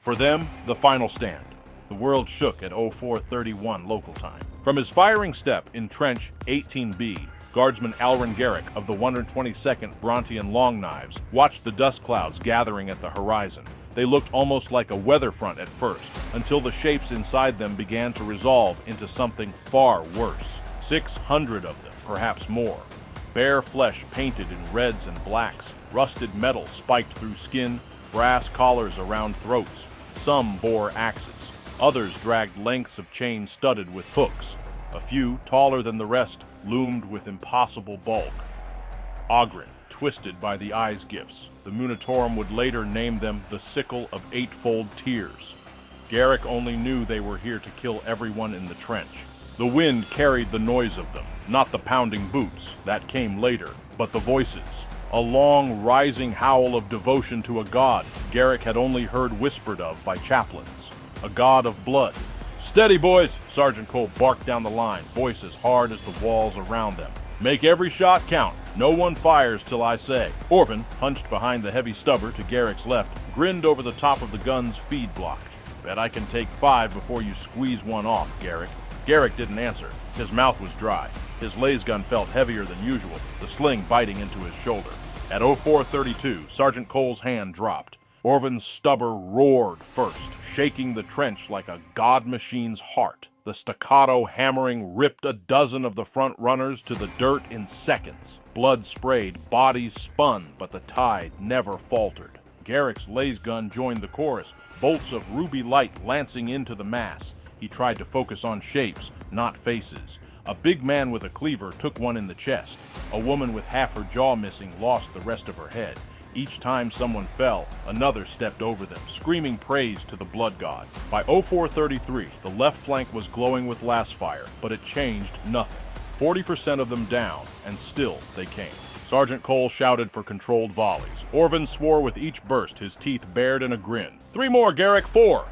For them, the final stand. The world shook at 04:31 local time. From his firing step in Trench 18B, Guardsman Alren Gerrick of the 122nd Brontian Long Knives watched the dust clouds gathering at the horizon. They looked almost like a weather front at first, until the shapes inside them began to resolve into something far worse. 600 of them, perhaps more. Bare flesh painted in reds and blacks, rusted metal spiked through skin, brass collars around throats. Some bore axes. Others dragged lengths of chain studded with hooks. A few, taller than the rest, loomed with impossible bulk. Ogren, twisted by the eyes gifts. The Munitorum would later name them the Sickle of Eightfold Tears. Gerrick only knew they were here to kill everyone in the trench. The wind carried the noise of them, not the pounding boots, that came later, but the voices. A long, rising howl of devotion to a god Gerrick had only heard whispered of by chaplains. A god of blood. "Steady, boys!" Sergeant Cole barked down the line, voice as hard as the walls around them. "Make every shot count. No one fires till I say." Orvin, hunched behind the heavy stubber to Gerrick's left, grinned over the top of the gun's feed block. "Bet I can take 5 before you squeeze one off, Gerrick." Gerrick didn't answer. His mouth was dry. His laser gun felt heavier than usual, the sling biting into his shoulder. At 04:32, Sergeant Cole's hand dropped. Orvin's stubber roared first, shaking the trench like a god machine's heart. The staccato hammering ripped a dozen of the front runners to the dirt in seconds. Blood sprayed, bodies spun, but the tide never faltered. Gerrick's laser gun joined the chorus, bolts of ruby light lancing into the mass. He tried to focus on shapes, not faces. A big man with a cleaver took one in the chest. A woman with half her jaw missing lost the rest of her head. Each time someone fell, another stepped over them, screaming praise to the blood god. By 04:33, the left flank was glowing with last fire, but it changed nothing. 40% of them down, and still they came. Sergeant Cole shouted for controlled volleys. Orvin swore with each burst, his teeth bared in a grin. "3 more, Gerrick, 4!"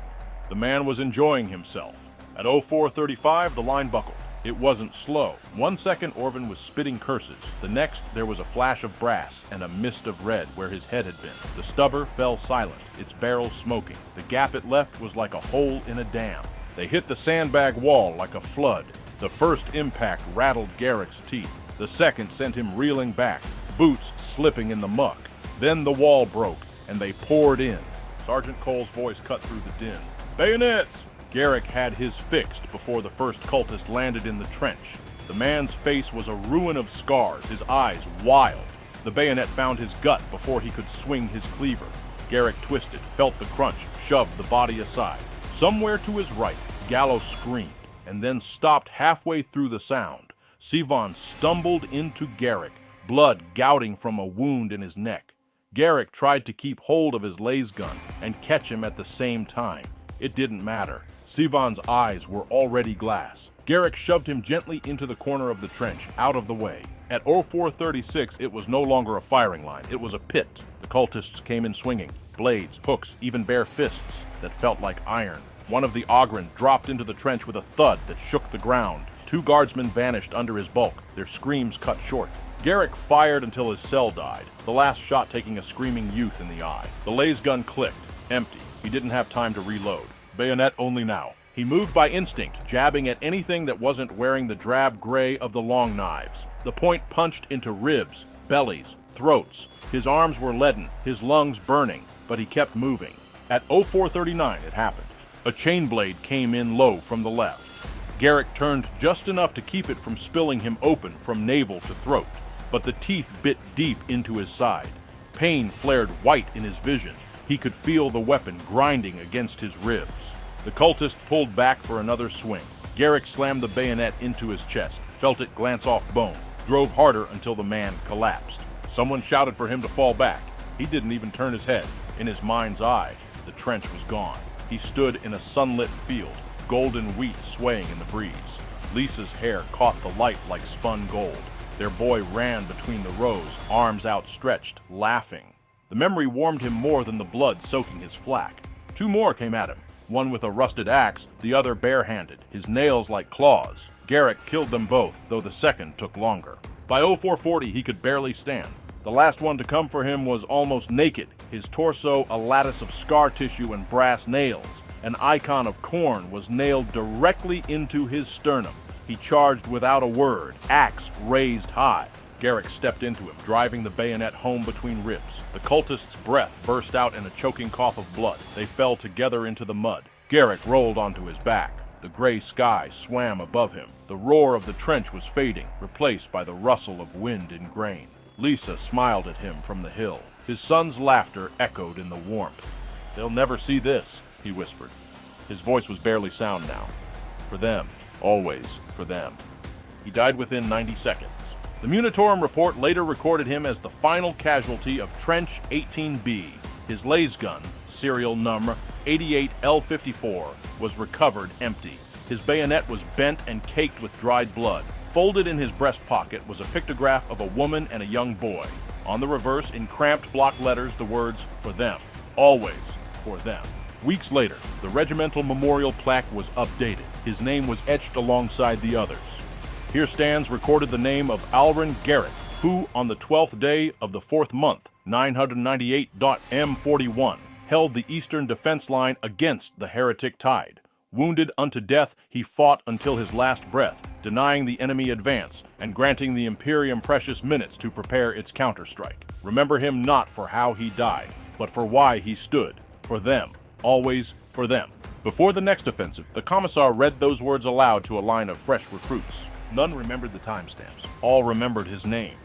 The man was enjoying himself. At 04:35, the line buckled. It wasn't slow. 1 second, Orvin was spitting curses. The next, there was a flash of brass and a mist of red where his head had been. The stubber fell silent, its barrel smoking. The gap it left was like a hole in a dam. They hit the sandbag wall like a flood. The first impact rattled Gerrick's teeth. The second sent him reeling back, boots slipping in the muck. Then the wall broke, and they poured in. Sergeant Cole's voice cut through the din. "Bayonets!" Gerrick had his fixed before the first cultist landed in the trench. The man's face was a ruin of scars, his eyes wild. The bayonet found his gut before he could swing his cleaver. Gerrick twisted, felt the crunch, shoved the body aside. Somewhere to his right, Gallo screamed, and then stopped halfway through the sound. Sivan stumbled into Gerrick, blood gouting from a wound in his neck. Gerrick tried to keep hold of his laser gun and catch him at the same time. It didn't matter. Sivan's eyes were already glass. Gerrick shoved him gently into the corner of the trench, out of the way. At 04:36, it was no longer a firing line. It was a pit. The cultists came in swinging. Blades, hooks, even bare fists that felt like iron. One of the Ogren dropped into the trench with a thud that shook the ground. 2 guardsmen vanished under his bulk, their screams cut short. Gerrick fired until his cell died, the last shot taking a screaming youth in the eye. The laser gun clicked, empty. He didn't have time to reload. Bayonet only now. He moved by instinct, jabbing at anything that wasn't wearing the drab gray of the long knives. The point punched into ribs, bellies, throats. His arms were leaden, his lungs burning, but he kept moving. At 04:39 it happened. A chain blade came in low from the left. Gerrick turned just enough to keep it from spilling him open from navel to throat, but the teeth bit deep into his side. Pain flared white in his vision. He could feel the weapon grinding against his ribs. The cultist pulled back for another swing. Gerrick slammed the bayonet into his chest, felt it glance off bone, drove harder until the man collapsed. Someone shouted for him to fall back. He didn't even turn his head. In his mind's eye, the trench was gone. He stood in a sunlit field, golden wheat swaying in the breeze. Lisa's hair caught the light like spun gold. Their boy ran between the rows, arms outstretched, laughing. The memory warmed him more than the blood soaking his flak. 2 more came at him, one with a rusted axe, the other barehanded, his nails like claws. Gerrick killed them both, though the second took longer. By 04:40 he could barely stand. The last one to come for him was almost naked, his torso a lattice of scar tissue and brass nails. An icon of Khorne was nailed directly into his sternum. He charged without a word, axe raised high. Gerrick stepped into him, driving the bayonet home between ribs. The cultist's breath burst out in a choking cough of blood. They fell together into the mud. Gerrick rolled onto his back. The gray sky swam above him. The roar of the trench was fading, replaced by the rustle of wind and grain. Lisa smiled at him from the hill. His son's laughter echoed in the warmth. "They'll never see this," he whispered. His voice was barely sound now. For them. Always for them. He died within 90 seconds. The Munitorum report later recorded him as the final casualty of Trench 18B. His laser gun, serial number 88L54, was recovered empty. His bayonet was bent and caked with dried blood. Folded in his breast pocket was a pictograph of a woman and a young boy. On the reverse, in cramped block letters, the words, "For them. Always for them." Weeks later, the regimental memorial plaque was updated. His name was etched alongside the others. Here stands recorded the name of Alren Gerrick, who, on the 12th day of the 4th month, 998.M41, held the eastern defense line against the heretic tide. Wounded unto death, he fought until his last breath, denying the enemy advance and granting the Imperium precious minutes to prepare its counterstrike. Remember him not for how he died, but for why he stood. For them. Always for them. Before the next offensive, the Commissar read those words aloud to a line of fresh recruits. None remembered the timestamps. All remembered his name.